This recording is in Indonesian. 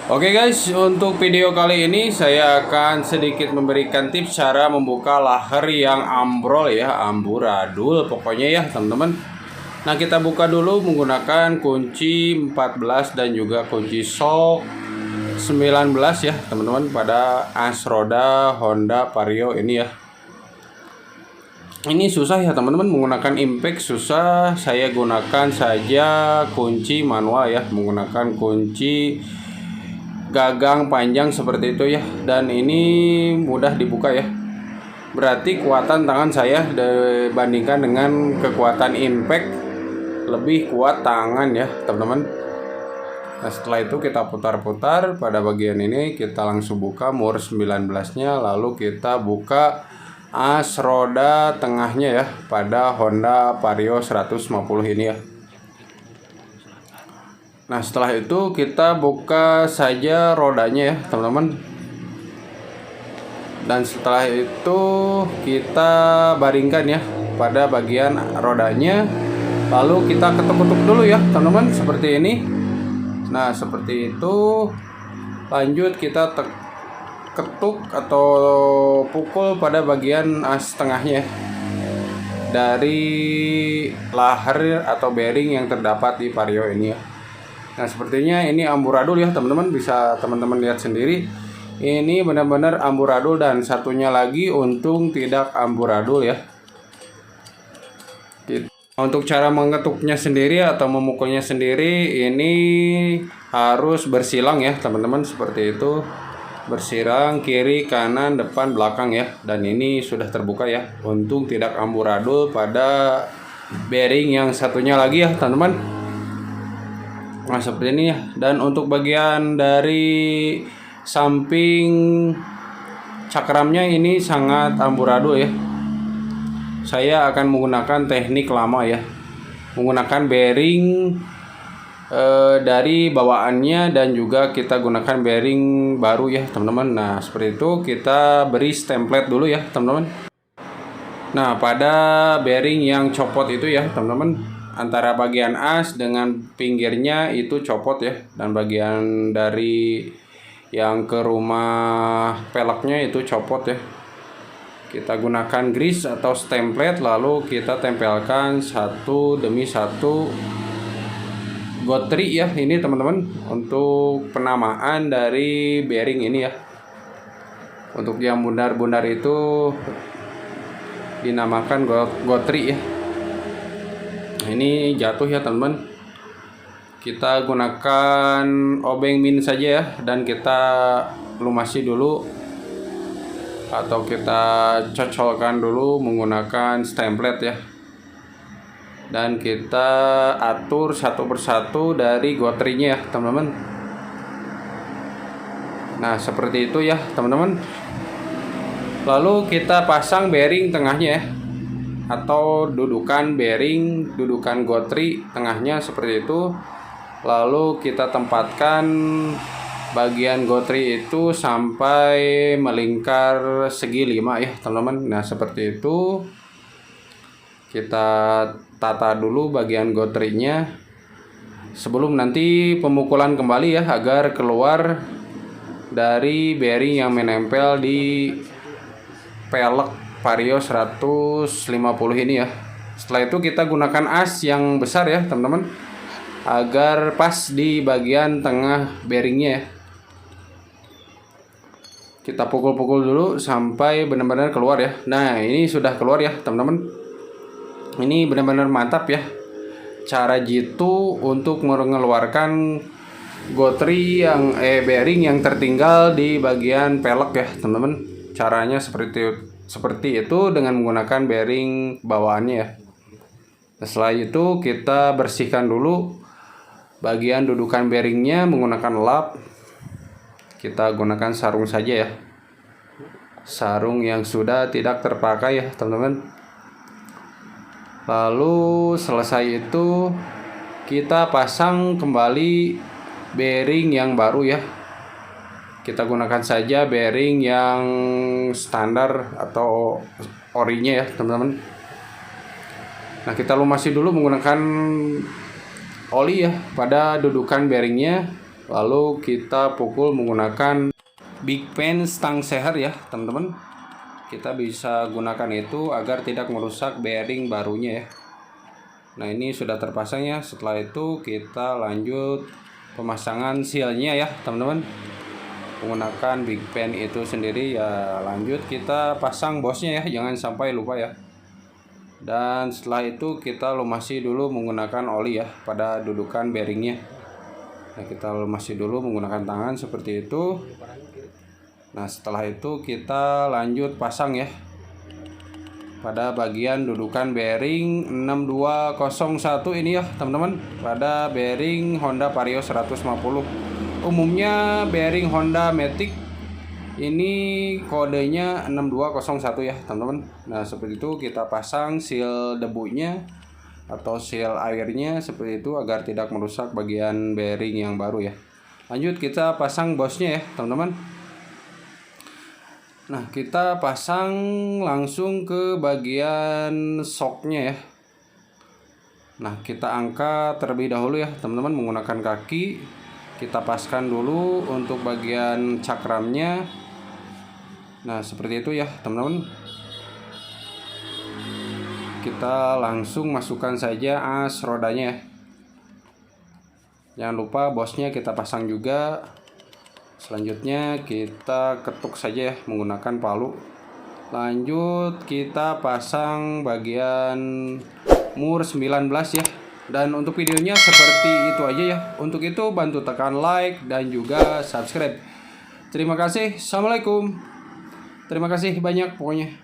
Oke guys, untuk video kali ini saya akan sedikit memberikan tips cara membuka laher yang ambrol ya, amburadul pokoknya ya teman-teman. Nah, kita buka dulu menggunakan kunci 14 dan juga kunci shock 19 ya teman-teman, pada as roda Honda Vario ini ya. Ini susah ya teman-teman, menggunakan impact susah. Saya gunakan saja kunci manual ya, menggunakan kunci gagang panjang seperti itu ya, dan ini mudah dibuka ya. Berarti kekuatan tangan saya dibandingkan dengan kekuatan impact lebih kuat tangan ya teman-teman. Nah, setelah itu kita putar-putar pada bagian ini, kita langsung buka mur 19-nya, lalu kita buka as roda tengahnya ya pada Honda Vario 150 ini ya. Nah, setelah itu kita buka saja rodanya ya teman-teman. Dan setelah itu kita baringkan ya pada bagian rodanya. Lalu kita ketuk-ketuk dulu ya teman-teman, seperti ini. Nah, seperti itu. Lanjut kita ketuk atau pukul pada bagian as tengahnya dari laher atau bearing yang terdapat di Vario ini ya. Nah, sepertinya ini amburadul ya teman-teman, bisa teman-teman lihat sendiri. Ini benar-benar amburadul, dan satunya lagi untung tidak amburadul ya. Untuk cara mengetuknya sendiri atau memukulnya sendiri, ini harus bersilang ya teman-teman, seperti itu. Bersilang kiri, kanan, depan, belakang ya. Dan ini sudah terbuka ya. Untung tidak amburadul pada bearing yang satunya lagi ya teman-teman. Nah, seperti ini ya. Dan untuk bagian dari samping cakramnya ini sangat amburadul ya. Saya akan menggunakan teknik lama ya, menggunakan bearing dari bawaannya, dan juga kita gunakan bearing baru ya teman-teman. Nah, seperti itu kita beri template dulu ya teman-teman. Nah, pada bearing yang copot itu ya teman-teman, antara bagian as dengan pinggirnya itu copot ya, dan bagian dari yang ke rumah peleknya itu copot ya. Kita gunakan grease atau template, lalu kita tempelkan satu demi satu gotri ya ini teman-teman, untuk penamaan dari bearing ini ya. Untuk yang bundar-bundar itu dinamakan gotri ya. Ini jatuh ya teman-teman. Kita gunakan obeng min saja ya, dan kita lumasi dulu atau kita cocolkan dulu menggunakan template ya. Dan kita atur satu persatu dari gotrinya ya teman-teman. Nah, seperti itu ya teman-teman. Lalu kita pasang bearing tengahnya ya, atau dudukan bearing, dudukan gotri tengahnya seperti itu. Lalu kita tempatkan bagian gotri itu sampai melingkar segi 5 ya teman-teman. Nah, seperti itu. Kita tata dulu bagian gotrinya sebelum nanti pemukulan kembali ya, agar keluar dari bearing yang menempel di pelek Vario 150 ini ya. Setelah itu kita gunakan as yang besar ya teman-teman, agar pas di bagian tengah bearingnya ya. Kita pukul-pukul dulu sampai benar-benar keluar ya. Nah, ini sudah keluar ya teman-teman. Ini benar-benar mantap ya cara jitu untuk mengeluarkan gotri yang bearing yang tertinggal di bagian pelek ya teman-teman. Caranya seperti itu dengan menggunakan bearing bawaannya ya. Setelah itu kita bersihkan dulu bagian dudukan bearingnya menggunakan lap. Kita gunakan sarung saja ya, sarung yang sudah tidak terpakai ya teman-teman. Lalu selesai itu kita pasang kembali bearing yang baru ya. Kita gunakan saja bearing yang standar atau orinya ya teman-teman. Nah, kita lumasi dulu menggunakan oli ya pada dudukan bearingnya. Lalu kita pukul menggunakan big pen stang seher ya teman-teman. Kita bisa gunakan itu agar tidak merusak bearing barunya ya. Nah ini sudah terpasang ya. Setelah itu kita lanjut pemasangan sealnya ya teman-teman. Menggunakan big pen itu sendiri ya, lanjut kita pasang bosnya ya, jangan sampai lupa ya. Dan setelah itu kita lumasi dulu menggunakan oli ya pada dudukan bearingnya. Nah kita lumasi dulu menggunakan tangan seperti itu. Nah setelah itu kita lanjut pasang ya pada bagian dudukan bearing 6201 ini ya teman-teman, pada bearing Honda Vario 150. Umumnya bearing Honda Matic ini kodenya 6201 ya teman-teman. Nah seperti itu kita pasang seal debunya atau seal airnya seperti itu agar tidak merusak bagian bearing yang baru ya. Lanjut kita pasang bosnya ya teman-teman. Nah kita pasang langsung ke bagian shocknya ya. Nah kita angkat terlebih dahulu ya teman-teman menggunakan kaki. Kita paskan dulu untuk bagian cakramnya. Nah seperti itu ya teman-teman. Kita langsung masukkan saja as rodanya ya. Jangan lupa bosnya kita pasang juga. Selanjutnya kita ketuk saja ya menggunakan palu. Lanjut kita pasang bagian mur 19 ya. Dan untuk videonya seperti itu aja ya. Untuk itu bantu tekan like dan juga subscribe. Terima kasih. Assalamualaikum. Terima kasih banyak pokoknya.